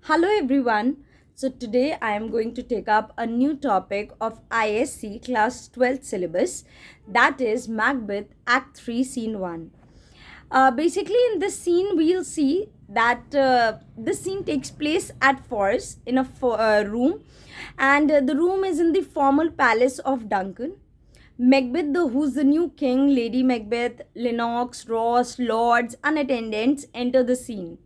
Hello everyone. So today I am going to take up a new topic of ISC class 12th syllabus, that is Macbeth Act 3 Scene 1. Basically in this scene we'll see that this scene takes place at Forest in a room, and the room is in the formal palace of Duncan. Macbeth, who's the new king, Lady Macbeth, Lennox, Ross, lords, and attendants enter the scene.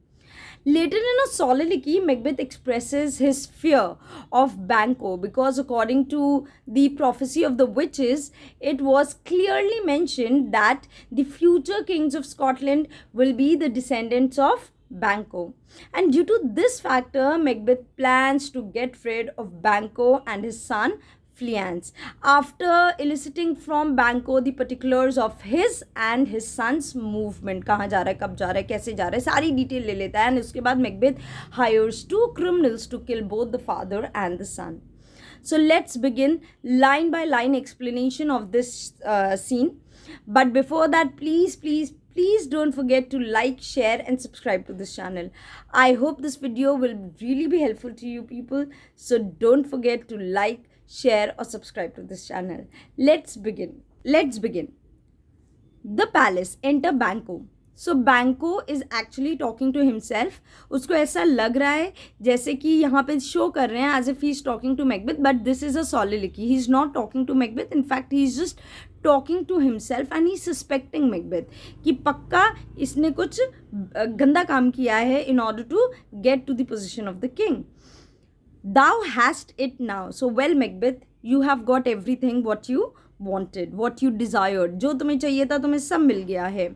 Later in a soliloquy, Macbeth expresses his fear of Banquo because, according to the prophecy of the witches, it was clearly mentioned that the future kings of Scotland will be the descendants of Banquo. And due to this factor, Macbeth plans to get rid of Banquo and his son Fleance. After eliciting from Banquo the particulars of his and his son's movement, कहाँ जा रहा है, कब जा रहा है, कैसे जा रहा है, सारी डिटेल ले लेता है, and उसके बाद Macbeth hires two criminals to kill both the father and the son. So let's begin line by line explanation of this scene. But before that, please don't forget to like, share and subscribe to this channel. I hope this video will really be helpful to you people. So don't forget to like, share or subscribe to this channel. Let's begin. The palace. Enter Banquo. So Banquo is actually talking to himself. उसको ऐसा लग रहा है जैसे कि यहाँ पे show कर रहे हैं as if he is talking to Macbeth, but this is a soliloquy. He is not talking to Macbeth. In fact he is just talking to himself and he suspecting Macbeth कि पक्का इसने कुछ गंदा काम किया है in order to get to the position of the king. Thou hast it now. So well, Macbeth, you have got everything what you wanted, what you desired. जो तुम्हें चाहिए था तुम्हें सब मिल गया है.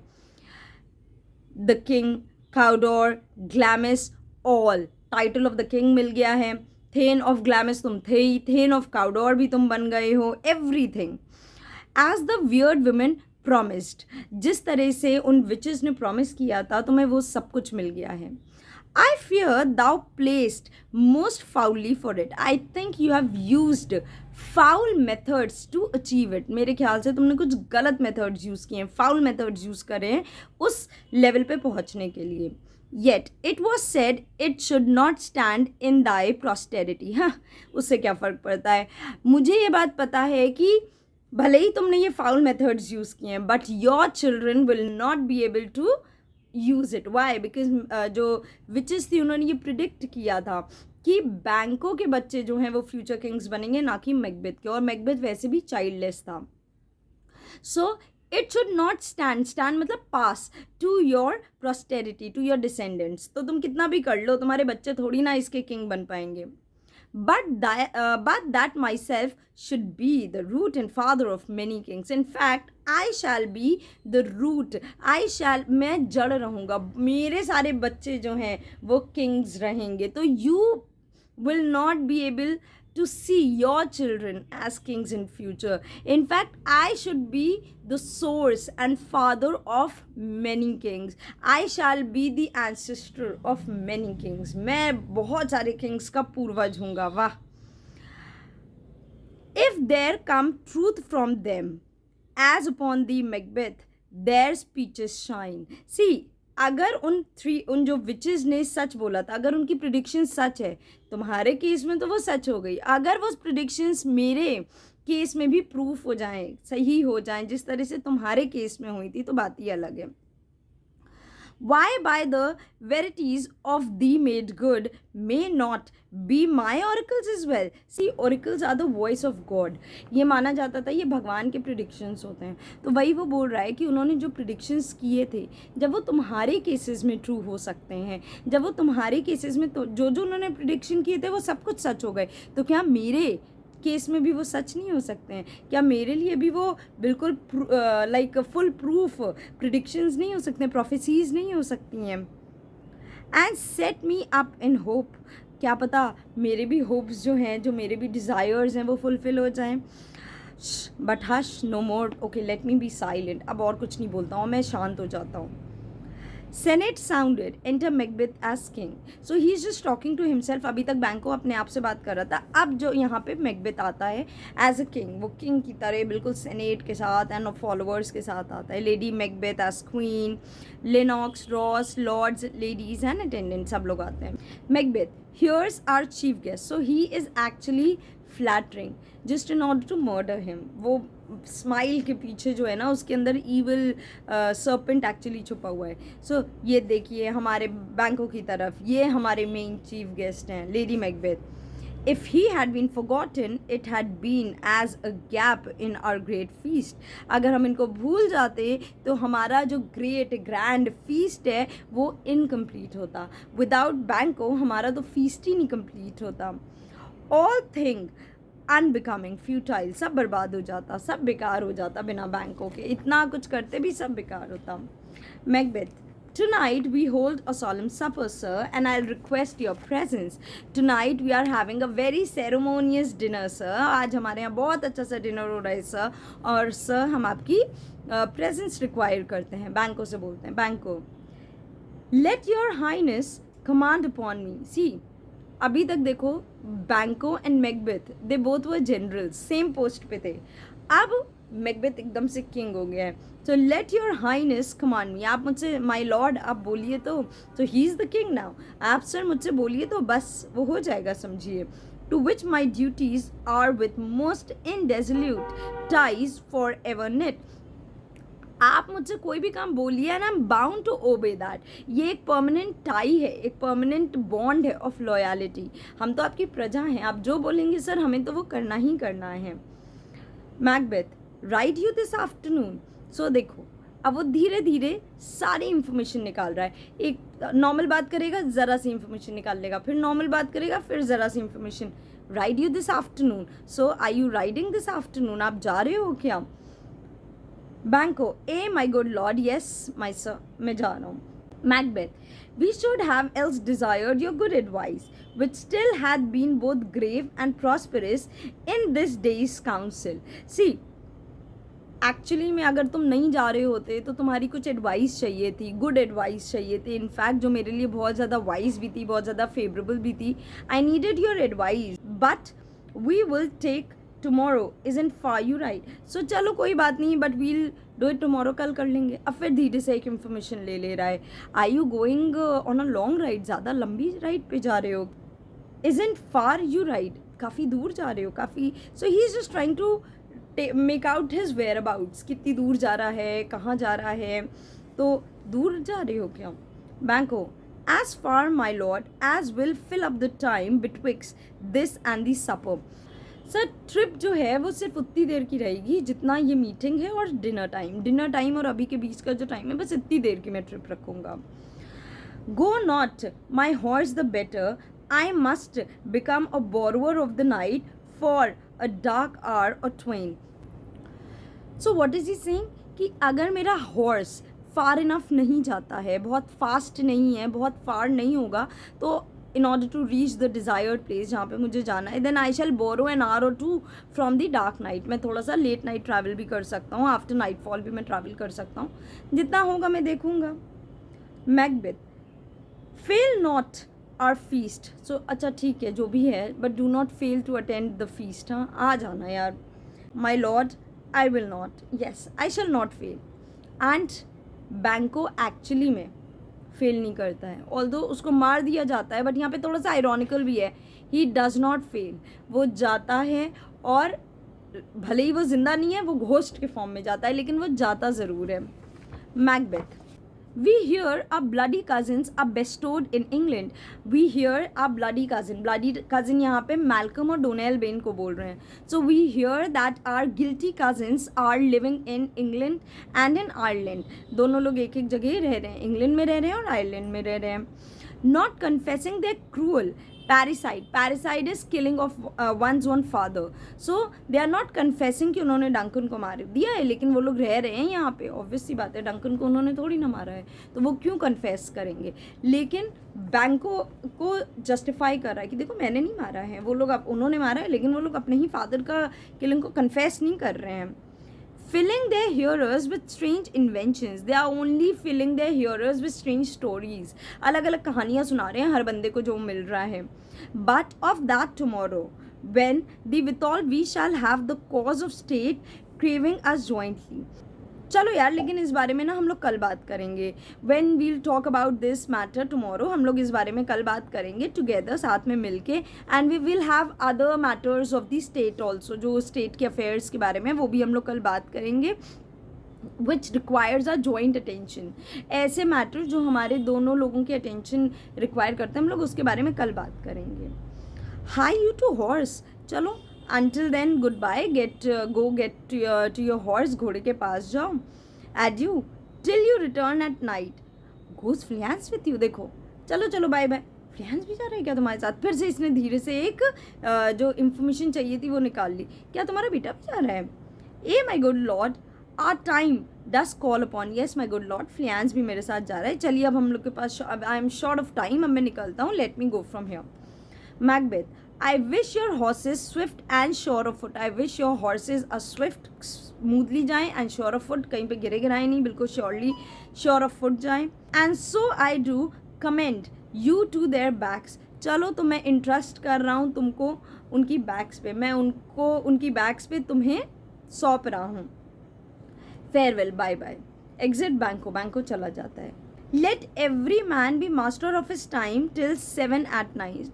The king, Cawdor, Glamis, all. Title of the king मिल गया है. थेन ऑफ ग्लैमिस तुम थे ही. थेन ऑफ काउडोर भी तुम बन गए हो. Everything as the weird women promised. जिस तरह से उन विचेस ने प्रॉमिस किया था तुम्हें वो सब कुछ मिल गया है. I fear thou playest most foully for it. I think you have used foul methods to achieve it. मेरे ख्याल से तुमने कुछ गलत methods यूज़ किए हैं, foul methods यूज़ करे हैं उस लेवल पे पहुंचने के लिए. Yet it was said it should not stand in thy posterity. हाँ, उससे क्या फ़र्क पड़ता है. मुझे ये बात पता है कि भले ही तुमने ये foul methods यूज़ किए हैं, but your children will not be able to use it. Why? Because जो विचेस थी उन्होंने ये प्रिडिक्ट किया था कि बैंको के बच्चे जो हैं वो फ्यूचर किंग्स बनेंगे, ना कि मैकबेथ के. और मैकबेथ वैसे भी चाइल्डलेस था. So it should not stand मतलब pass to your posterity, to your descendants. तो तुम कितना भी कर लो तुम्हारे बच्चे थोड़ी ना इसके किंग बन पाएंगे. But that myself should be the root and father of many kings. In fact, I shall be the root. मैं जड़ रहूँगा. मेरे सारे बच्चे जो हैं वो kings रहेंगे. तो you will not be able to see your children as kings in future. In fact, I should be the source and father of many kings. I shall be the ancestor of many kings. मैं बहुत सारे kings का पूर्वज हूँगा. वाह. If there come truth from them, as upon the Macbeth, their speeches shine. See, अगर उन जो witches ने सच बोला था, अगर उनकी प्रिडिक्शन सच है, तुम्हारे केस में तो वो सच हो गई. अगर वो प्रिडिक्शंस मेरे केस में भी प्रूफ हो जाएं, सही हो जाएं जिस तरह से तुम्हारे केस में हुई थी, तो बात ही अलग है. Why by the verities of thee made good may not be my oracles as well. See, oracles are the voice of God. ये माना जाता था ये भगवान के प्रिडिक्शंस होते हैं. तो वही वो बोल रहा है कि उन्होंने जो प्रिडिक्शंस किए थे, जब वो तुम्हारे केसेस में ट्रू हो सकते हैं, जब वो तुम्हारे केसेस में तो जो उन्होंने प्रिडिक्शन किए थे वो सब कुछ सच हो गए, तो क्या मेरे केस में भी वो सच नहीं हो सकते हैं? क्या मेरे लिए भी वो बिल्कुल लाइक फुल प्रूफ प्रिडिक्शंस नहीं हो सकते हैं, प्रोफेसीज नहीं हो सकती हैं? And set me up in hope. क्या पता मेरे भी होप्स जो हैं, जो मेरे भी डिज़ायर्स हैं वो फुलफिल हो जाएं. But hush no more. Okay, let me be silent. अब और कुछ नहीं बोलता हूँ, मैं शांत हो जाता हूँ. Senate sounded, enter Macbeth as king. So he's just talking to himself. अभी तक बैंको अपने आप से बात कर रहा था, अब जो यहाँ पे मैकबेथ आता है एज अ किंग, वो किंग की तरह बिल्कुल सेनेट के साथ एंड फॉलोअर्स के साथ आता है. Lady Macbeth as queen, Lennox, Ross, lords, ladies and attendant सब लोग आते हैं. Macbeth here's our chief guest. So he is actually flattering just in order to murder him. वो स्माइल के पीछे जो है ना, उसके अंदर ईविल सर्पेंट एक्चुअली छुपा हुआ है. सो ये देखिए हमारे बैंकों की तरफ, ये हमारे मेन चीफ गेस्ट हैं, lady Macbeth. If he had been forgotten, it had been as a gap in our great feast. अगर हम इनको भूल जाते तो हमारा जो ग्रेट ग्रैंड फीस्ट है वो इनकम्प्लीट होता. विदाउट बैंको हमारा तो फीस्ट ही नहीं कंप्लीट होता. ऑल थिंग अनबिकमिंग फ्यूटाइल, सब बर्बाद हो जाता, सब बेकार हो जाता बिना बैंकों के. इतना कुछ करते भी सब बेकार होता. Macbeth, tonight we hold a solemn supper, sir, and I'll request your presence. Tonight we are having a very ceremonious dinner, sir. आज हमारे यहाँ बहुत अच्छा सा डिनर हो रहा है सर, और सर हम आपकी प्रेजेंस रिक्वायर करते हैं. बैंको से बोलते हैं. बैंको, let your highness command upon me. See, अभी तक देखो बैंको and Macbeth they both were general, same post पे थे. अब मैकबेथ एकदम से किंग हो गया है. So let your highness command me. आप मुझसे माय लॉर्ड आप बोलिए तो he is the king now. आप सर मुझसे बोलिए तो बस वो हो जाएगा, समझिए. To which my duties are with most indissoluble ties for ever knit. आप मुझसे कोई भी काम बोलिए and I am bound to obey that. ये एक परमानेंट टाई है, एक परमानेंट बॉन्ड है ऑफ लॉयलिटी. हम तो आपकी प्रजा हैं, आप जो बोलेंगे सर हमें तो वो करना ही करना है. Macbeth, ride you this afternoon. So देखो अब वो धीरे धीरे सारी इंफॉर्मेशन निकाल रहा है. एक नॉर्मल बात करेगा, ज़रा सी इंफॉर्मेशन निकाल लेगा, फिर नॉर्मल बात करेगा, फिर ज़रा सी information. Ride you this afternoon. So are you riding this afternoon. आप जा रहे हो क्या. Banquo, ay my good lord, yes my sir, मैं जा रहा हूँ. Macbeth, we should have else desired your good advice, which still had been both grave and prosperous in this day's council. See, actually में अगर तुम नहीं जा रहे होते तो तुम्हारी कुछ एडवाइस चाहिए थी, गुड एडवाइस चाहिए थी. इनफैक्ट जो मेरे लिए बहुत ज़्यादा वाइज भी थी, बहुत ज़्यादा फेवरेबल भी थी. I needed your advice but we will take tomorrow isn't far you right. So चलो कोई बात नहीं, but we'll do it tomorrow, कल कर लेंगे. अब फिर धीरे से एक इन्फॉर्मेशन ले रहा है. I you going on a long ride. ज़्यादा लंबी राइड पे जा रहे हो. इज़न्ट फार यू राइड, काफ़ी दूर जा रहे हो, काफ़ी. So he is just trying to make out his whereabouts. कितनी दूर जा रहा है, कहाँ जा रहा है, तो दूर जा रहे हो क्या. Banquo, as far my lord as will fill up the time betwixt this and the supper. Sir trip जो है वो सिर्फ उतनी देर की रहेगी जितना ये मीटिंग है और डिनर टाइम और अभी के बीच का जो टाइम है, बस इतनी देर की मैं ट्रिप रखूँगा. Go not my horse the better. I must become a borrower of the night for a dark hour or twain. So what is he saying कि अगर मेरा हॉर्स फार इनफ नहीं जाता है, बहुत फास्ट नहीं है, बहुत फार नहीं होगा, तो in order to reach the desired place जहाँ पे मुझे जाना है, then I shall borrow an hour or two from the dark night. मैं थोड़ा सा लेट नाइट ट्रैवल भी कर सकता हूँ, आफ्टर नाइट फॉल भी मैं ट्रैवल कर सकता हूँ, जितना होगा मैं देखूँगा. Macbeth, fail not our feast. So अच्छा ठीक है जो भी है, but do not fail to attend the feast. हाँ आ जाना यार. My lord, I will not, yes I shall not fail. And Banquo actually में फेल नहीं करता है, ऑल्दो उसको मार दिया जाता है, बट यहाँ पे थोड़ा सा आयरॉनिकल भी है. He does not fail. वो जाता है और भले ही वो जिंदा नहीं है, वो घोस्ट के फॉर्म में जाता है, लेकिन वो जाता ज़रूर है. Macbeth, we hear our bloody cousins are bestowed in England. We hear our bloody cousin यहाँ पे मैल्कम और डोनेल बेन को बोल रहे हैं. So we hear that our guilty cousins are living in England and in Ireland. दोनों लोग एक एक जगह रह रहे हैं, इंग्लैंड में रह रहे हैं और आयरलैंड में रह रहे हैं. Not confessing their cruel parricide is killing of one's own father. So they are not confessing कि उन्होंने डंकन को मार दिया है, लेकिन वो लोग रह रहे हैं यहाँ पे. ऑब्वियस सी बात है, डंकन को उन्होंने थोड़ी ना मारा है, तो वो क्यों कन्फेस करेंगे. लेकिन बैंको को जस्टिफाई कर रहा है कि देखो मैंने नहीं मारा है, वो लोग उन्होंने मारा है, लेकिन वो लोग अपने ही फादर का किलिंग को कन्फेस नहीं कर रहे हैं. filling their hearers with strange inventions. They are only filling their hearers with strange stories. अलग अलग कहानियाँ सुना रहे हैं हर बंदे को जो मिल रहा है. But of that tomorrow, when the withal we shall have the cause of state craving us jointly. चलो यार, लेकिन इस बारे में ना हम लोग कल बात करेंगे. When we'll talk about this matter tomorrow, हम लोग इस बारे में कल बात करेंगे टुगेदर, साथ में मिलके. And we will have other matters of the state also, जो स्टेट के अफेयर्स के बारे में, वो भी हम लोग कल बात करेंगे, which requires a joint attention. ऐसे मैटर जो हमारे दोनों लोगों की अटेंशन रिक्वायर करते हैं, हम लोग उसके बारे में कल बात करेंगे. Hie you to horse. चलो, until then goodbye. Go get to your horse. घोड़े के पास जाओ. Adieu till you return at night. Goes Fleance with you. देखो, चलो चलो बाय बाय. फ्लियांस भी जा रहा है क्या तुम्हारे साथ? फिर से इसने धीरे से एक जो इन्फॉर्मेशन चाहिए थी वो निकाल ली. क्या तुम्हारा बेटा भी जा रहा है? Ay my good lord, our time does call upon. Yes my good lord, Fleance भी मेरे साथ जा रहा है. चलिए अब हम लोग के पास, I am short of time, अब मैं निकलता हूँ. Let me go from here. Macbeth. I wish your horses swift and sure of foot. I wish your horses are swift, smoothly जाएं, and sure of foot, कहीं पे गिरे गिराए नहीं, बिल्कुल surely sure of foot जाएं. And so I do commend you to their backs. चलो, तो मैं इंटरेस्ट कर रहा हूँ तुमको उनकी बैक्स पे, मैं उनको उनकी बैक्स पे तुम्हें सौंप रहा हूँ. Farewell, bye bye. एग्जिट बैंको. बैंको चला जाता है. Let every man be master of his time till 7 at night.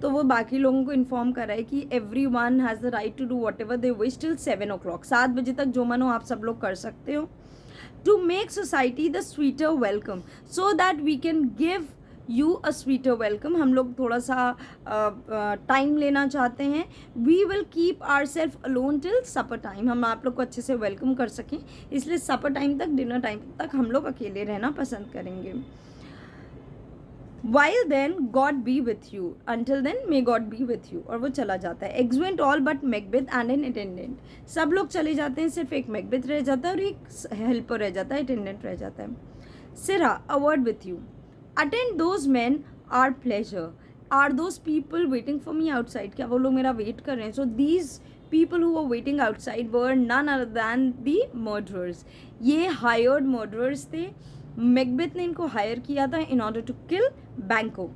तो वो बाकी लोगों को इन्फॉर्म कर रहा है कि everyone has the right to do whatever they wish till 7 o'clock. 7 बजे तक जो मन हो आप सब लोग कर सकते हो. To make society the sweeter welcome, so that we can give you a sweeter welcome. हम लोग थोड़ा सा टाइम लेना चाहते हैं. We will keep ourself alone till supper time. हम आप लोग को अच्छे से वेलकम कर सकें, इसलिए सपर टाइम तक, डिनर टाइम तक हम लोग अकेले रहना पसंद करेंगे. While then God be with you. Until then may God be with you. और वो चला जाता है. Exeunt all but Macbeth and an attendant. सब लोग चले जाते हैं, सिर्फ एक Macbeth रह जाता है और एक हेल्पर रह जाता है, अटेंडेंट रह जाता है. Sirrah, a word with you. Attend those men our pleasure. Are those people waiting for me outside? क्या वो लोग मेरा वेट कर रहे हैं? So these people who were waiting outside were none other than the murderers. ये hired murderers थे. Macbeth ने इनको हायर किया था इन order to kill Banquo.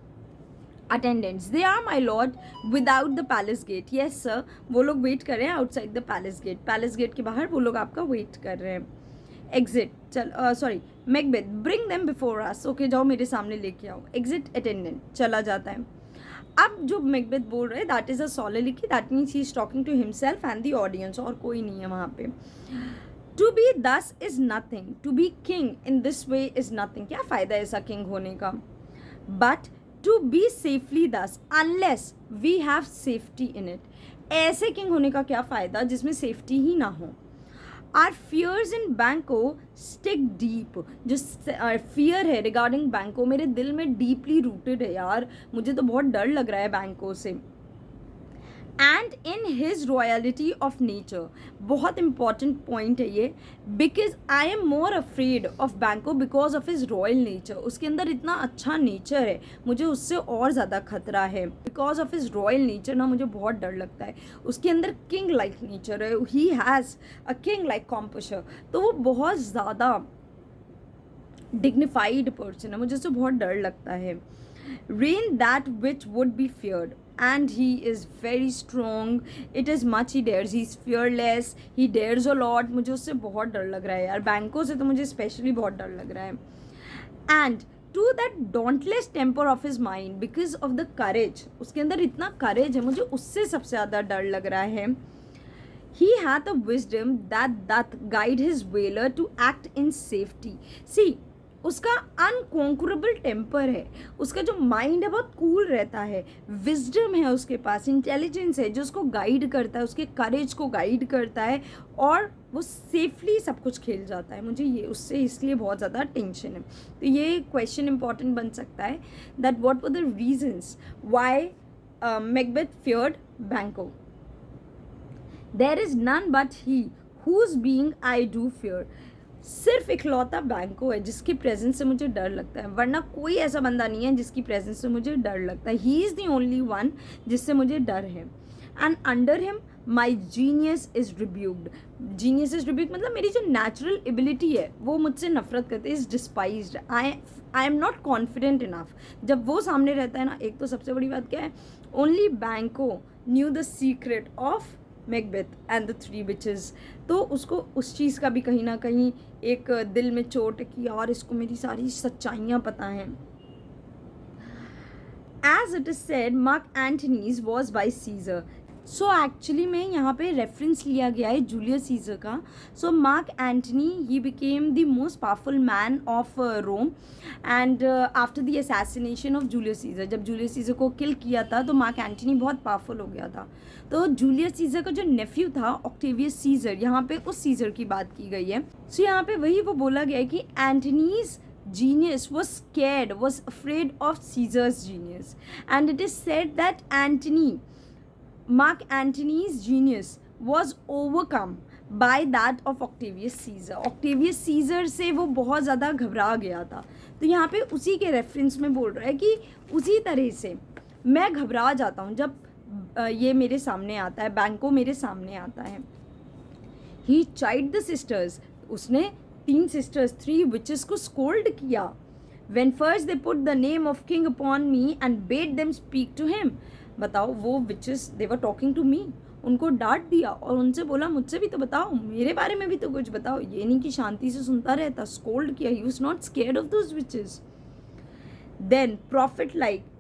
Attendants. They are my lord without the palace gate. Yes sir, वो लोग wait कर रहे हैं outside the palace gate. Palace gate के बाहर वो लोग आपका वेट कर रहे हैं. Exit. Sorry, Macbeth. Bring them before us. Okay, जाओ मेरे सामने लेके आओ. एग्जिट. अटेंडेंट चला जाता है. अब जो मैकबेथ बोल रहे हैं that is a soliloquy. That means he is talking to himself and the audience, और कोई नहीं है वहाँ पे. To be thus is nothing. To be king in this way is nothing. क्या फ़ायदा ऐसा king होने का? But to be safely thus, unless we have safety in it. ऐसे king होने का क्या फ़ायदा जिसमें safety ही ना हो? Our fears in Banco stick deep. जो fear है regarding Banco मेरे दिल में deeply rooted है यार. मुझे तो बहुत डर लग रहा है Banco से. And in his royalty of nature. बहुत इंपॉर्टेंट पॉइंट है ये, because I am more afraid of Banquo because of his royal nature. उसके अंदर इतना अच्छा नेचर है, मुझे उससे और ज़्यादा खतरा है. Because of his royal nature ना मुझे बहुत डर लगता है. उसके अंदर किंग लाइक नेचर है. He has a king like composure. तो वो बहुत ज़्यादा डिग्निफाइड पर्सन है, मुझे उससे बहुत डर लगता है. reign that which would be feared, and he is very strong. It is much he dares. He is fearless. He dares a lot. मुझे उससे बहुत डर लग रहा है यार. बैंको से तो मुझे स्पेशली बहुत डर लग रहा है. And to that dauntless temper of his mind, because of the courage. उसके अंदर इतना courage है, मुझे उससे सबसे ज़्यादा डर लग रहा है. He hath a wisdom that doth guide his valour to act in safety. See, उसका अनकॉन्करेबल टेम्पर है. उसका जो माइंड है बहुत कूल रहता है. विजडम है उसके पास, इंटेलिजेंस है जो उसको गाइड करता है, उसके करेज को गाइड करता है, और वो सेफली सब कुछ खेल जाता है. मुझे ये उससे इसलिए बहुत ज़्यादा टेंशन है. तो ये क्वेश्चन इंपॉर्टेंट बन सकता है that what were the reasons why Macbeth feared Banquo. There is none but he whose being I do fear. सिर्फ इकलौता बैंको है जिसकी प्रेजेंस से मुझे डर लगता है, वरना कोई ऐसा बंदा नहीं है जिसकी प्रेजेंस से मुझे डर लगता है. ही इज़ द ओनली वन जिससे मुझे डर है. And under him my genius is rebuked. Genius is rebuked मतलब मेरी जो नेचुरल एबिलिटी है वो मुझसे नफरत करते, is डिस्पाइज्ड. I am not confident enough. जब वो सामने रहता है ना, एक तो सबसे बड़ी बात क्या है, ओनली बैंको new the secret of Macbeth and the three witches. तो उसको उस चीज़ का भी कहीं ना कहीं एक दिल में चोट है कि यार इसको मेरी सारी सच्चाइयाँ पता हैं. As it is said Mark Antony's was by Caesar. So actually में यहाँ पे रेफरेंस लिया गया है जूलियस सीजर का. So Mark Antony he became the most powerful man of Rome and after the assassination of Julius Caesar. जब Julius Caesar को kill किया था तो मार्क एंटनी बहुत पावरफुल हो गया था. तो जूलियस सीजर का जो नेफ्यू था ऑक्टेवियस सीजर, यहाँ पे उस सीजर की बात की गई है. सो यहाँ पे वही वो बोला गया है कि Antony's genius was scared, was afraid of Caesar's genius, and it is said that Mark Antony's genius was overcome by that of Octavius Caesar. Octavius Caesar से वो बहुत ज़्यादा घबरा गया था. तो यहाँ पे उसी के रेफरेंस में बोल रहा है कि उसी तरह से मैं घबरा जाता हूँ जब ये मेरे सामने आता है, बैंको मेरे सामने आता है. He chid the sisters, उसने 3 sisters 3 witches को scold किया. When first they put the name of king upon me and bade them speak to him. बताओ, वो witches they were talking to me, उनको डांट दिया और उनसे बोला मुझसे भी तो बताओ, मेरे बारे में भी तो कुछ बताओ. ये नहीं कि शांति से सुनता रहता. स्कोल्ड किया. He was not scared of those witches. Then prophet like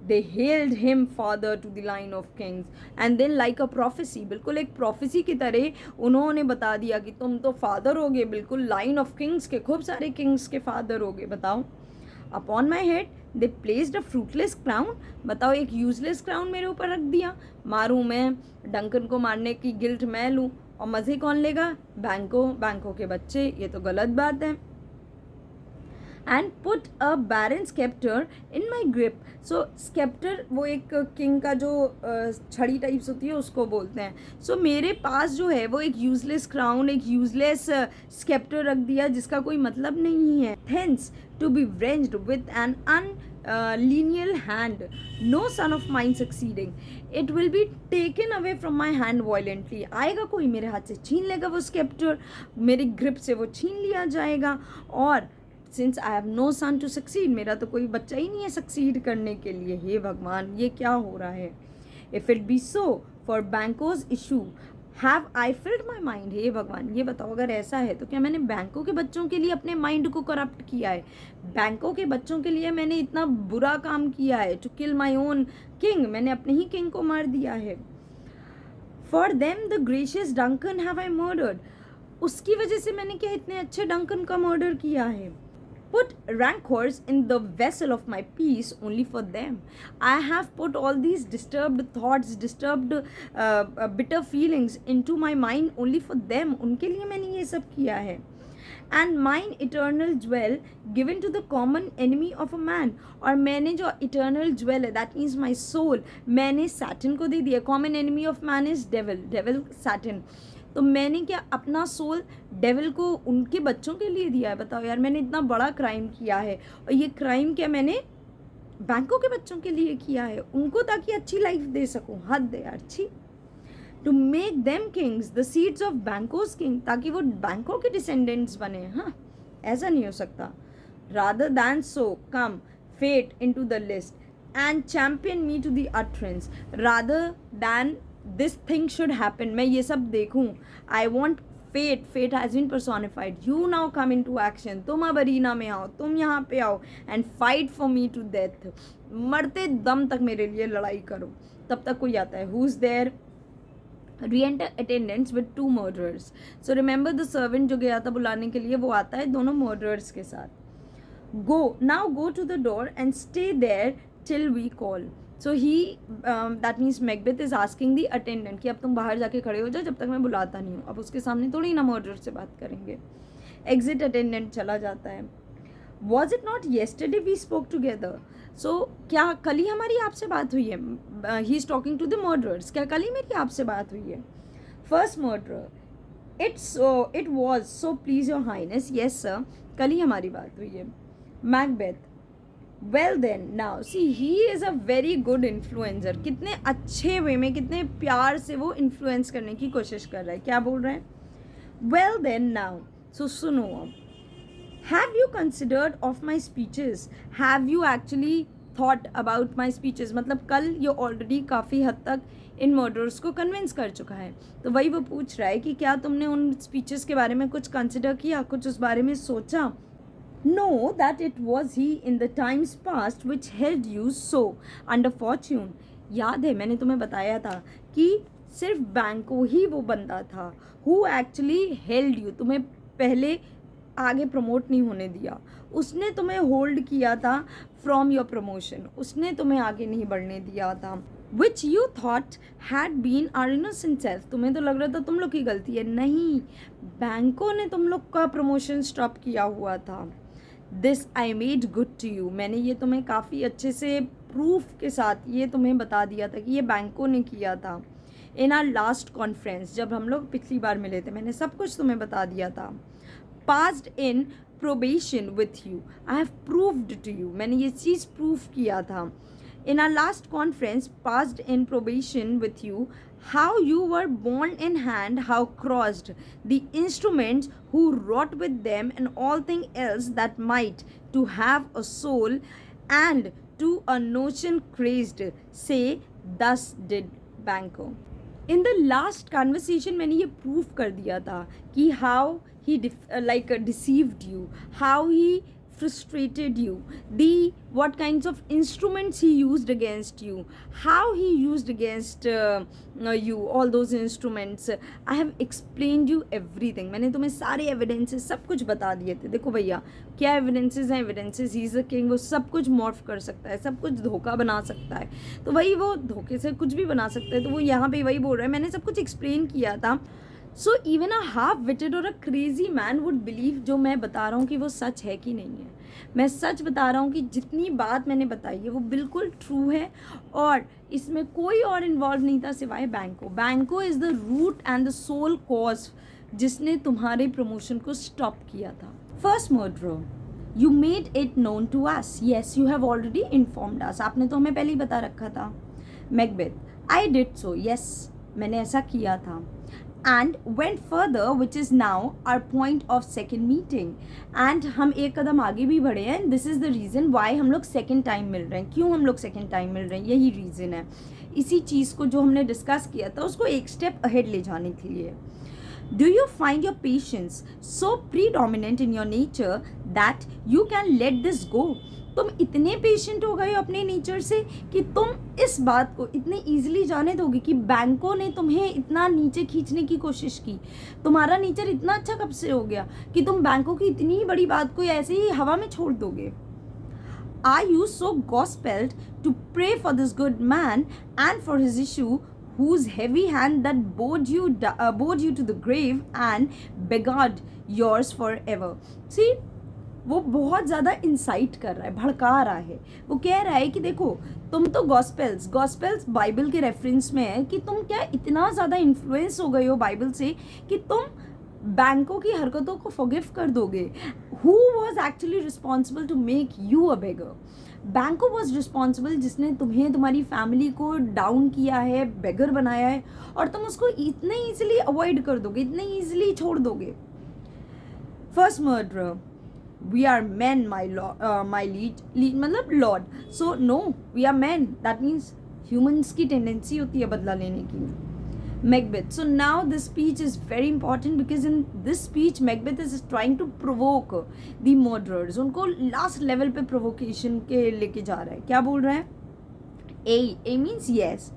they hailed him father to the line of kings and then like a prophecy, बिल्कुल एक prophecy की तरह उन्होंने बता दिया कि तुम तो फादर होगे, बिल्कुल लाइन ऑफ किंग्स के, खूब सारे किंग्स के फादर होगे. बताओ. Upon my head they placed a fruitless crown. बताओ, एक यूजलेस क्राउन मेरे ऊपर रख दिया. मारूं मैं, डंकन को मारने की गिल्ट मैं लूँ और मज़े कौन लेगा? बैंको के बच्चे. ये तो गलत बात है. And put a barren sceptre in my grip. So sceptre वो एक किंग का जो छड़ी टाइप्स होती है उसको बोलते हैं. सो मेरे पास जो है वो एक यूजलेस क्राउन, एक यूजलेस स्केप्टर रख दिया जिसका कोई मतलब नहीं है. Thence to be wrenched with an lineal hand, no son of mine succeeding, it will be taken away from my hand violently. आएगा कोई मेरे हाथ से छीन लेगा वो स्केप्टर, मेरी ग्रिप से वो छीन लिया जाएगा. और since I have no son to succeed, मेरा तो कोई बच्चा ही नहीं है सक्सीड करने के लिए. हे भगवान, ये क्या हो रहा है? If it be so for Banquo's issue have I filed my mind. हे भगवान, ये बताओ, अगर ऐसा है तो क्या मैंने बैंकों के बच्चों के लिए अपने माइंड को करप्ट किया है? बैंकों के बच्चों के लिए मैंने इतना बुरा काम किया है to kill my own king, मैंने अपने ही किंग को मार दिया है. For them the gracious Duncan have I murdered. उसकी वजह से मैंने क्या इतने अच्छे डंकन का मर्डर किया है? Put rancors in the vessel of my peace only for them. I have put all these disturbed thoughts, disturbed bitter feelings into my mind only for them. उनके लिए मैंने ये सब किया है. And mine eternal jewel given to the common enemy of a man. और मैंने जो eternal jewel है, that means my soul, मैंने Saturn को दे दिया. Common enemy of man is devil Saturn. तो मैंने क्या अपना सोल डेविल को उनके बच्चों के लिए दिया है? बताओ यार, मैंने इतना बड़ा क्राइम किया है और ये क्राइम क्या मैंने बैंकों के बच्चों के लिए किया है, उनको ताकि अच्छी लाइफ दे सकूं. हद है यार, छी. To make them kings the seeds of Banquo's king, ताकि वो बैंकों के डिसेंडेंट्स बने. हाँ, ऐसा नहीं हो सकता. Rather than so come fate into the list and champion me to the utterance. Rather than this thing should happen, मैं ये सब देखूँ. I want fate has been personified. You now come into action. तुम अब arena में आओ, तुम यहाँ पे आओ and fight for me to death. मरते दम तक मेरे लिए लड़ाई करो. तब तक कोई आता है. Who is there? re-enter attendants with 2 murderers. So remember the servant जो गया था बुलाने के लिए, वो आता है दोनों murderers के साथ. Now go to the door and stay there till we call. So that means Macbeth is asking the attendant कि अब तुम बाहर जाके खड़े हो जाओ जब तक मैं बुलाता नहीं हूँ. अब उसके सामने थोड़ी ना मर्डर से बात करेंगे. Exit attendant चला जाता है. Was it not yesterday we spoke together? So क्या कल ही हमारी आपसे बात हुई है? He is talking to the murderers. क्या कल ही मेरी आपसे बात हुई है? First murderer. It was so please your highness. Yes sir. कल ही हमारी बात हुई है. Macbeth. Well then now see he is a very good influencer. कितने अच्छे वे में, कितने प्यार से वो इन्फ्लुएंस करने की कोशिश कर रहा है. क्या बोल रहे हैं? वेल देन नाउ, सो सुनो अब. Have you considered of my speeches? Have you actually thought about my speeches? मतलब कल ये ऑलरेडी काफ़ी हद तक इन मर्डर्स को कन्विंस कर चुका है. तो वही वो पूछ रहा है कि क्या तुमने उन स्पीचेस के बारे में कुछ कंसिडर किया, कुछ उस बारे में सोचा? Know that it was he in the times past which held you so under fortune. याद है मैंने तुम्हें बताया था कि सिर्फ बैंको ही वो बंदा था who actually held you. तुम्हें पहले आगे प्रमोट नहीं होने दिया, उसने तुम्हें होल्ड किया था फ्रॉम योर प्रमोशन, उसने तुम्हें आगे नहीं बढ़ने दिया था. Which you thought had been our innocent self. तुम्हें तो लग रहा था तुम लोग की गलती है. नहीं, बैंकों ने तुम लोग का प्रमोशन स्टॉप किया हुआ था. This I made good to you. मैंने ये तुम्हें काफ़ी अच्छे से प्रूफ के साथ ये तुम्हें बता दिया था कि ये बैंकों ने किया था. इन आर लास्ट कॉन्फ्रेंस, जब हम लोग पिछली बार मिले थे, मैंने सब कुछ तुम्हें बता दिया था. Passed in probation with you. I have proved to you. मैंने ये चीज़ प्रूफ किया था. In our last conference, passed in probation with you, how you were born in hand, how crossed the instruments who wrought with them, and all thing else that might to have a soul, and to a notion crazed, say, thus did Banco. In the last conversation मैंने ये proof कर दिया था कि how he deceived you, how he frustrated you, what kinds of instruments he used against you, how he used against you, all those instruments. I have explained you everything. मैंने तुम्हें सारे evidences सब कुछ बता दिए थे. देखो भैया क्या evidences हैं. evidences, he is a king. वो सब कुछ morph कर सकता है, सब कुछ धोखा बना सकता है. तो वही वो धोखे से कुछ भी बना सकता है. तो वो यहाँ पे वही बोल रहा है, मैंने सब कुछ explain किया था. So even a half witted और a crazy man would believe जो मैं बता रहा हूँ कि वो सच है कि नहीं है. मैं सच बता रहा हूँ कि जितनी बात मैंने बताई है वो बिल्कुल ट्रू है और इसमें कोई और इन्वॉल्व नहीं था सिवाय Banquo. Banquo is the root and the sole cause जिसने तुम्हारे प्रमोशन को स्टॉप किया था. First murder, you made it known to us. Yes, you have already informed us. आपने तो हमें पहले ही बता रखा था. Macbeth, I did so. Yes, मैंने ऐसा किया था. And went further, which is now our point of second meeting. And हम एक कदम आगे भी बढ़े हैं. This is the reason why हम लोग second time मिल रहे हैं. क्यों हम लोग second time मिल रहे हैं, यही reason है. इसी चीज़ को जो हमने डिस्कस किया था उसको एक स्टेप अहेड ले जाने के लिए. Do you find your patience so predominant in your nature that you can let this go? तुम इतने पेशेंट हो गए हो अपने नेचर से कि तुम इस बात को इतने ईजिली जाने दोगे कि बैंकों ने तुम्हें इतना नीचे खींचने की कोशिश की. तुम्हारा नेचर इतना अच्छा कब से हो गया कि तुम बैंकों की इतनी बड़ी बात को ऐसे ही हवा में छोड़ दोगे. Are you so gospelled to pray for this good man and for his issue, whose heavy hand that bowed you to the grave and beggared yours forever? See, वो बहुत ज़्यादा इंसाइट कर रहा है, भड़का रहा है. वो कह रहा है कि देखो तुम तो गॉस्पेल्स बाइबल के रेफरेंस में है कि तुम क्या इतना ज़्यादा इन्फ्लुएंस हो गए हो बाइबल से कि तुम बैंकों की हरकतों को फॉरगिव कर दोगे. Who was actually responsible to make you a beggar? Banquo was responsible जिसने तुम्हें, तुम्हारी फैमिली को डाउन किया है, बेगर बनाया है, और तुम उसको इतने ईजिली अवॉइड कर दोगे, इतने ईजिली छोड़ दोगे. First murder, we are men, my lead मतलब lord. So no, we are men. That means humans की tendency होती है बदला लेने की. Macbeth. So now this speech is very important because in this speech Macbeth is trying to provoke the murderers. उनको last level पे provocation के लेके जा रहा है. क्या बोल रहा है? A means yes.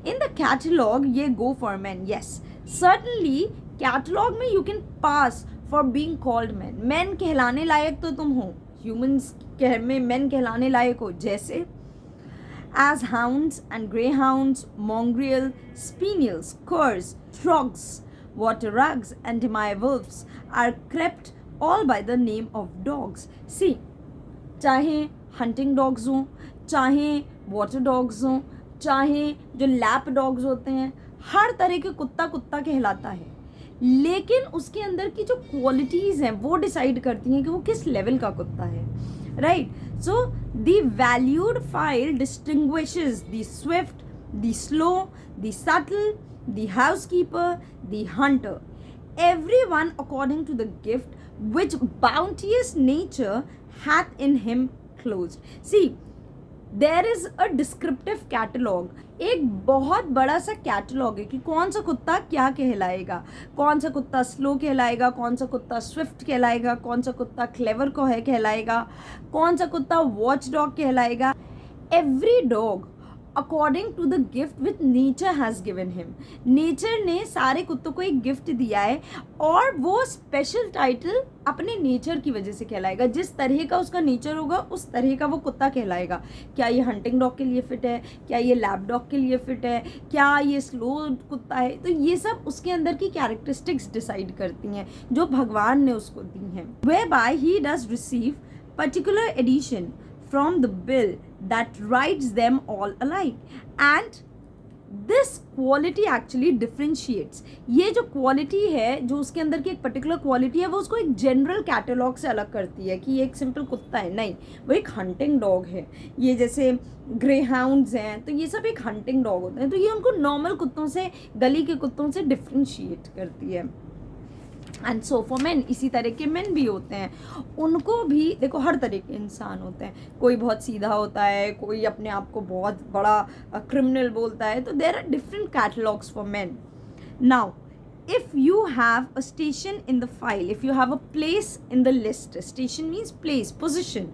In the catalog ये go for men. Yes, certainly catalog में you can pass for being called men. Men कहलाने लायक तो तुम हो, humans में men कहलाने लायक हो. जैसे as hounds and greyhounds, mongrel, spaniels, curs, trogs, water rugs and wolves are crept all by the name of dogs. See, चाहे hunting dogs हों, चाहे water dogs हों, चाहे जो lap dogs होते हैं, हर तरह के कुत्ता कहलाता है. लेकिन उसके अंदर की जो क्वालिटीज़ हैं वो डिसाइड करती हैं कि वो किस लेवल का कुत्ता है. Right. So the valued file distinguishes the swift, the slow, the subtle, the housekeeper, the hunter, everyone according to the gift which bounteous nature hath in him closed. See, there is a descriptive catalogue, एक बहुत बड़ा सा catalogue है कि कौन सा कुत्ता क्या कहलाएगा, कौन सा कुत्ता स्लो कहलाएगा, कौन सा कुत्ता स्विफ्ट कहलाएगा, कौन सा कुत्ता क्लेवर को है कहलाएगा, कौन सा कुत्ता वॉच डॉग कहलाएगा. Every dog according to the gift which nature has given him. Nature ने सारे कुत्तों को एक गिफ्ट दिया है और वो स्पेशल टाइटल अपने नेचर की वजह से कहलाएगा. जिस तरह का उसका नेचर होगा उस तरह का वो कुत्ता कहलाएगा. क्या ये हंटिंग डॉग के लिए फिट है, क्या ये लैब डॉग के लिए फिट है, क्या ये स्लो कुत्ता है. तो ये सब उसके अंदर की कैरेक्टरिस्टिक्स डिसाइड करती हैं जो भगवान ने उसको दी हैं. Whereby he does receive particular addition from the bill that writes them all alike, and this quality actually differentiates. ये जो क्वालिटी है, जो उसके अंदर की एक पर्टिकुलर क्वालिटी है, वो उसको एक जनरल कैटलॉग से अलग करती है कि ये एक सिंपल कुत्ता है. नहीं, वो एक हंटिंग डॉग है. ये जैसे ग्रे हाउंड्स हैं तो ये सब एक हंटिंग डॉग होते हैं, तो ये उनको नॉर्मल कुत्तों से, गली के कुत्तों से डिफ्रेंशिएट करती है. एंड सो फॉर मैन, इसी तरह के मैन भी होते हैं. उनको भी देखो, हर तरह के इंसान होते हैं. कोई बहुत सीधा होता है, कोई अपने आप को बहुत बड़ा क्रिमिनल बोलता है. तो there are different catalogues for man. Now if you have a station in the file, if you have a place in the list, station means place, position,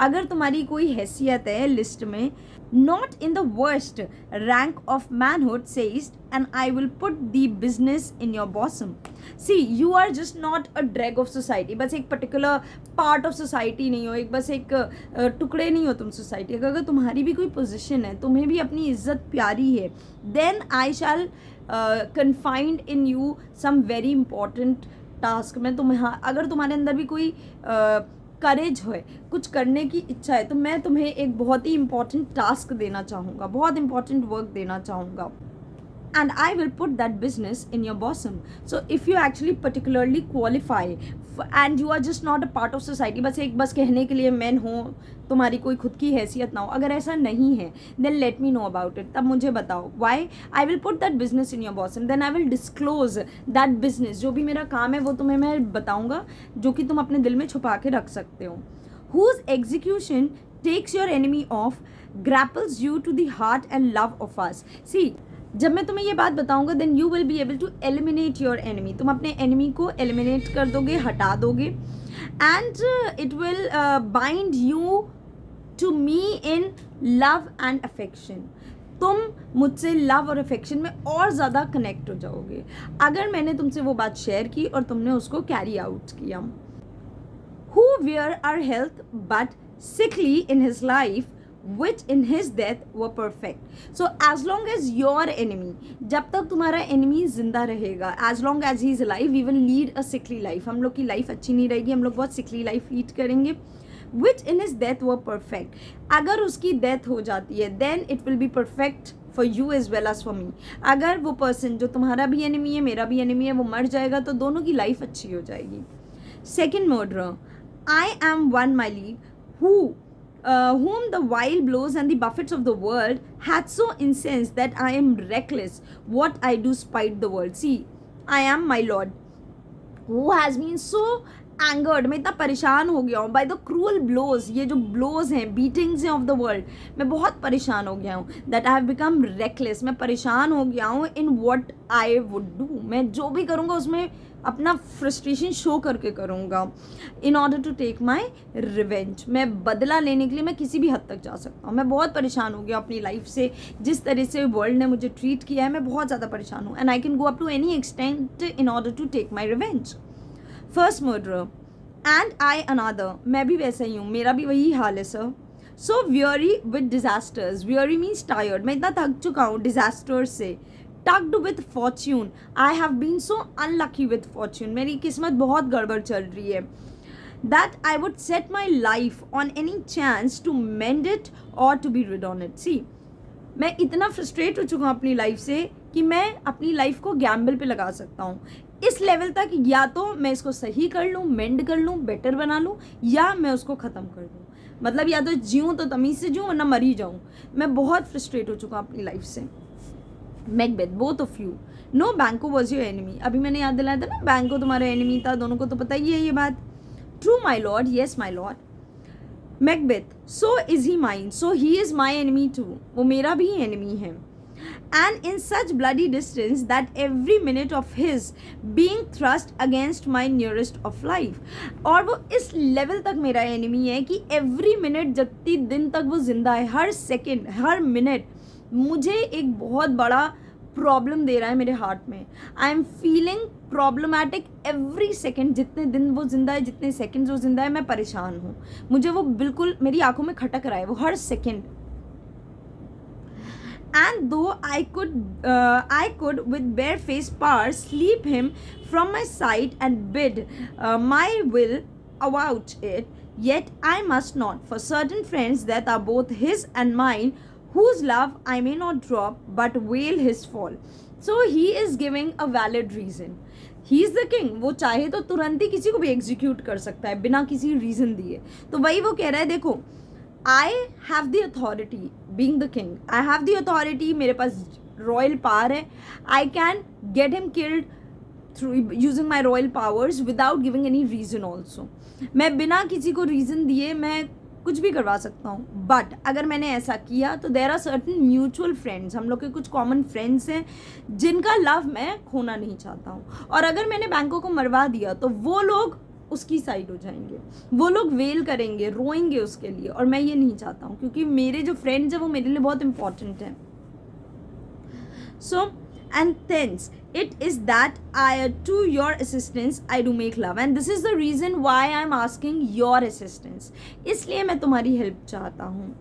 अगर तुम्हारी कोई हैसियत है लिस्ट में, not in the worst rank of manhood says, and I will put the business in your bosom. See, you are just not a drag of society. बस एक particular part of society नहीं हो, एक बस एक टुकड़े नहीं हो तुम सोसाइटी. अगर तुम्हारी भी कोई पोजिशन है, तुम्हें भी अपनी इज्जत प्यारी है, then I shall confined in you some very important task. मैं तुम्हें, अगर तुम्हारे अंदर भी कोई करेज है, कुछ करने की इच्छा है, तो मैं तुम्हें एक बहुत ही इंपॉर्टेंट टास्क देना चाहूँगा, बहुत इंपॉर्टेंट वर्क देना चाहूँगा. And I will put that business in your bosom. So if you actually particularly qualify and you are just not a part of society, बस कहने के लिए मैन हो, तुम्हारी कोई खुद की हैसियत ना हो, अगर ऐसा नहीं है, then let me know about it. तब मुझे बताओ. Why? I will put that business in your bosom. Then I will disclose that business. जो भी मेरा काम है वो तुम्हें मैं बताऊँगा, जो कि तुम अपने दिल में छुपा के रख सकते हो. Whose execution takes your enemy off, grapples you to the heart and love of us. See, जब मैं तुम्हें ये बात बताऊंगा, then you will be able to eliminate your enemy. तुम अपने एनिमी को एलिमिनेट कर दोगे, हटा दोगे. And it will bind you to me in love and affection. तुम मुझसे लव और अफेक्शन में और ज़्यादा कनेक्ट हो जाओगे अगर मैंने तुमसे वो बात शेयर की और तुमने उसको कैरी आउट किया. Who wear our health but sickly in his life, which in his death were perfect. So as long as your enemy, जब तक तुम्हारा enemy जिंदा रहेगा, as long as he is alive, we will lead a sickly life. हम लोग की life अच्छी नहीं रहेगी, हम लोग बहुत sickly life lead करेंगे. Which in his death were perfect. अगर उसकी death हो जाती है, then it will be perfect for you as well as for me. अगर वो person जो तुम्हारा भी enemy है, मेरा भी enemy है, वो मर जाएगा, तो दोनों की लाइफ अच्छी हो जाएगी. Second murderer. I am one, my liege, whom the wild blows and the buffets of the world hath so incensed that I am reckless what I do spite the world. See, I am my lord who has been so angered. मैं इतना परेशान हो गया हूँ by the cruel blows, ये जो blows हैं, beatings हैं of the world, मैं बहुत परेशान हो गया हूँ. that I have become reckless, मैं परेशान हो गया हूँ in what I would do. मैं जो भी करूँगा उसमें अपना फ्रस्ट्रेशन शो करके करूँगा. In order to take my revenge, मैं बदला लेने के लिए मैं किसी भी हद तक जा सकता हूँ. मैं बहुत परेशान हो गया अपनी लाइफ से, जिस तरह से वर्ल्ड ने मुझे ट्रीट किया है, मैं बहुत ज़्यादा परेशान हूँ. And I can go up to any extent in order to take my revenge. First murderer and I another, मैं भी वैसा ही हूँ, मेरा भी वही हाल है sir. So weary with disasters, weary means tired, मैं इतना थक चुका हूँ डिजास्टर्स से. Tucked with fortune, I have been so unlucky with fortune, मेरी किस्मत बहुत गड़बड़ चल रही है. That I would set my life on any chance to mend it और to be rid on it. See, मैं इतना फ्रस्ट्रेट हो चुका हूँ अपनी लाइफ से कि मैं अपनी लाइफ को गैम्बल पे लगा सकता हूँ इस लेवल तक. या तो मैं इसको सही कर लूँ, मेंड कर लूँ, बेटर बना लूँ, या मैं उसको ख़त्म कर दूँ. मतलब या तो जीऊँ तो तमीज़ से जीऊँ वरना मर ही जाऊँ। मैं बहुत फ्रस्ट्रेट हो चुका हूँ अपनी लाइफ से। Macbeth, both of you know बैंको वॉज योर एनिमी। अभी मैंने याद दिलाया था ना, बैंको तुम्हारा एनिमी था, दोनों को तो पता ही है ये बात। True my lord, yes my lord. Macbeth, so is he mine, so he is my enemy too, वो मेरा भी एनिमी है। And in such bloody distance that every minute of his being thrust against my nearest of life, और वो इस level तक मेरा enemy है कि एवरी मिनट, जितनी दिन तक वो जिंदा है, हर सेकेंड हर मिनट मुझे एक बहुत बड़ा प्रॉब्लम दे रहा है मेरे हार्ट में। I am feeling problematic every second, जितने दिन वो जिंदा है, जितने सेकेंड्स वो जिंदा है, मैं परेशान हूँ। मुझे वो बिल्कुल मेरी आंखों में खटक रहा है वो हर second. And though I could with barefaced power sleep him from my sight and bid my will about it, yet I must not. For certain friends that are both his and mine, whose love I may not drop, but wail his fall. So he is giving a valid reason. He is the king, वो चाहे तो तुरंत ही किसी को भी execute कर सकता है बिना किसी रीज़न दिए। तो वही वो कह रहा है, देखो I have the authority, being the king, I have the authority, मेरे पास रॉयल पावर है, I can get him killed through using my royal powers without giving any reason also. मैं बिना किसी को रीज़न दिए मैं कुछ भी करवा सकता हूँ। बट अगर मैंने ऐसा किया तो there are certain mutual friends, हम लोग के कुछ कॉमन फ्रेंड्स हैं जिनका लव मैं खोना नहीं चाहता हूँ। और अगर मैंने बैंकों को मरवा दिया तो वो लोग उसकी साइड हो जाएंगे, वो लोग वेल करेंगे, रोएंगे उसके लिए, और मैं ये नहीं चाहता हूँ क्योंकि मेरे जो फ्रेंड्स हैं वो मेरे लिए बहुत इंपॉर्टेंट हैं। So and thence it is that to your assistance I do make love, and this is the reason why I am asking your assistance. इसलिए मैं तुम्हारी हेल्प चाहता हूँ।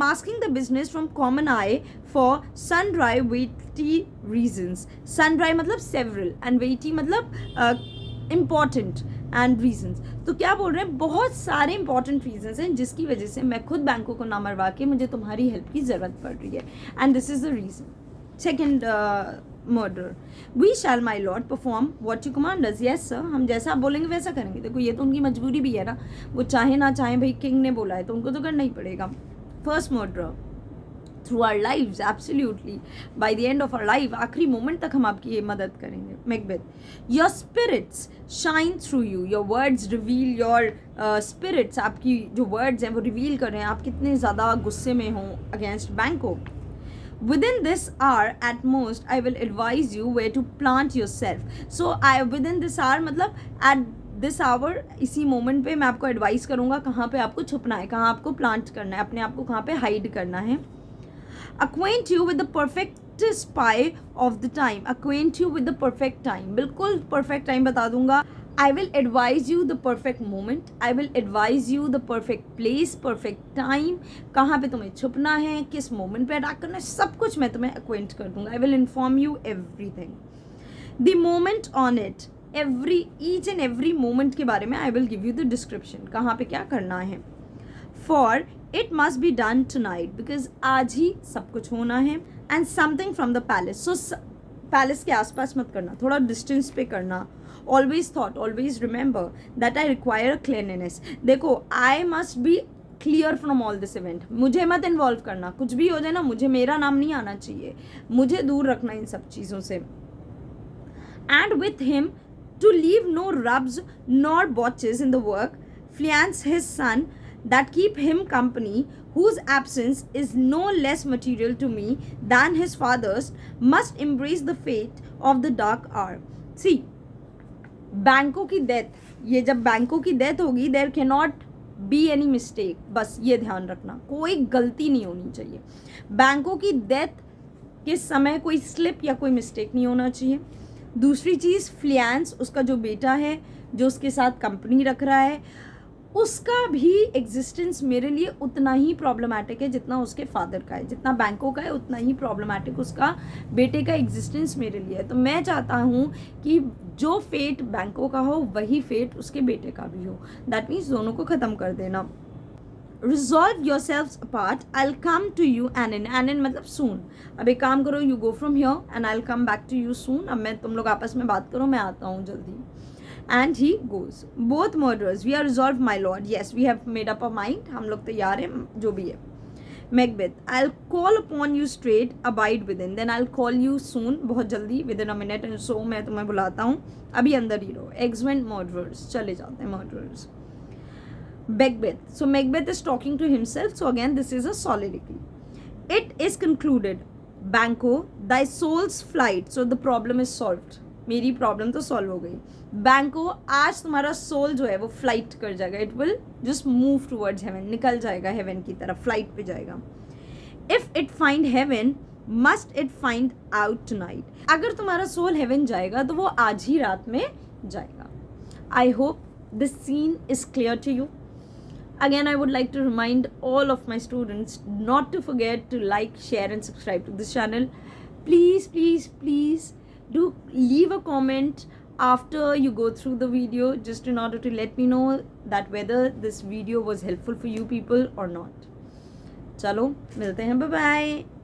Masking the business from common eye for sundry weighty reasons. Sundry मतलब several and weighty मतलब important and reasons. तो क्या बोल रहे हैं, बहुत सारे इंपॉर्टेंट रीजंस हैं जिसकी वजह से मैं खुद बैंकों को ना मरवा के मुझे तुम्हारी हेल्प की ज़रूरत पड़ रही है, and this is the reason. Second murder, we shall my lord perform what you command us. Yes sir, हम जैसा आप बोलेंगे वैसा करेंगे। देखो ये तो उनकी मजबूरी भी है ना, वो चाहे ना चाहे, भाई किंग ने बोला है तो उनको तो करना ही पड़ेगा। First murder, through our lives, absolutely by the end of our life, आखिरी मोमेंट तक हम आपकी ये मदद करेंगे। Macbeth, your spirits shine through you, your words reveal your spirits, आपकी जो वर्ड्स हैं वो रिवील कर रहे हैं आप कितने ज़्यादा गुस्से में हो अगेंस्ट बैंको। Within this hour at most I will advise you where to plant yourself. So I within this hour मतलब at this hour, इसी मोमेंट पे मैं आपको एडवाइस करूँगा कहाँ पे आपको छुपना है, कहाँ आपको प्लांट करना है, अपने आप को कहाँ पे हाइड करना है। Acquaint you with the perfect spy of the time. Acquaint you with the perfect time. बिल्कुल perfect time बता दूंगा। I will advise you the perfect moment. I will advise you the perfect place, perfect time. कहाँ पे तुम्हें छुपना है, किस moment पे attack करना है, सब कुछ मैं तुम्हें acquaint कर दूंगा। I will inform you everything. The moment on it, each and every moment के बारे में I will give you the description. कहाँ पे क्या करना है। For it must be done tonight, because आज ही सब कुछ होना है। And something from the palace. So palace के आसपास मत करना, थोड़ा डिस्टेंस पे करना। Always thought, always remember that I require cleanliness. देखो, I must be clear from all this event. मुझे मत इन्वॉल्व करना, कुछ भी हो जाए ना, मुझे मेरा नाम नहीं आना चाहिए, मुझे दूर रखना इन सब चीज़ों से। And with him to leave no rubs nor botches in the work, Fleance his son, that keep him company, whose absence is no less material to me than his father's, must embrace the fate of the dark hour. See, बैंकों की death, ये जब बैंकों की death होगी, there cannot be any mistake. बस ये ध्यान रखना, कोई गलती नहीं होनी चाहिए। बैंकों की डेथ के समय कोई स्लिप या कोई मिस्टेक नहीं होना चाहिए। दूसरी चीज़, फ्लियांस, उसका जो बेटा है जो उसके साथ कंपनी रख रहा है, उसका भी एग्जिस्टेंस मेरे लिए उतना ही प्रॉब्लमैटिक है जितना उसके फादर का है। जितना बैंकों का है उतना ही प्रॉब्लमैटिक उसका बेटे का एग्जिस्टेंस मेरे लिए है। तो मैं चाहता हूँ कि जो फेट बैंकों का हो वही फेट उसके बेटे का भी हो। दैट मीन्स दोनों को ख़त्म कर देना। Resolve yourselves apart. I'll come to you Anin. Anin मतलब soon. अब एक काम करो, you go from here and I'll come back to you soon. अब मैं तुम लोग आपस में बात करो, मैं आता हूँ जल्दी। and he goes. Both murderers, we are resolved, my lord. Yes, we have made up our mind. हम लोग तैयार हैं जो भी है. Macbeth, I'll call upon you straight, abide within. Then I'll call you soon, बहुत जल्दी, within a minute and so मैं तुम्हें बुलाता हूँ. अभी अंदर ही रहो. Exeunt murderers, चले जाते हैं murderers. Macbeth. So Macbeth is talking to himself. So again, this is a soliloquy. It is concluded. Banquo, thy soul's flight. So the problem is solved. मेरी प्रॉब्लम तो सॉल्व हो गई. बैंको, आज तुम्हारा सोल जो है वो फ्लाइट कर जाएगा. It will just move towards heaven, निकल जाएगा हेवन की तरफ, फ्लाइट पे जाएगा. If it find heaven must it find out tonight. अगर तुम्हारा सोल हेवन जाएगा तो वो आज ही रात में जाएगा. I hope this scene is clear to you. Again, I would like to remind all of my students not to forget to like, share and subscribe to this channel. Please, please, please do leave a comment after you go through the video, just in order to let me know that whether this video was helpful for you people or not. Chalo, milte hain, bye bye.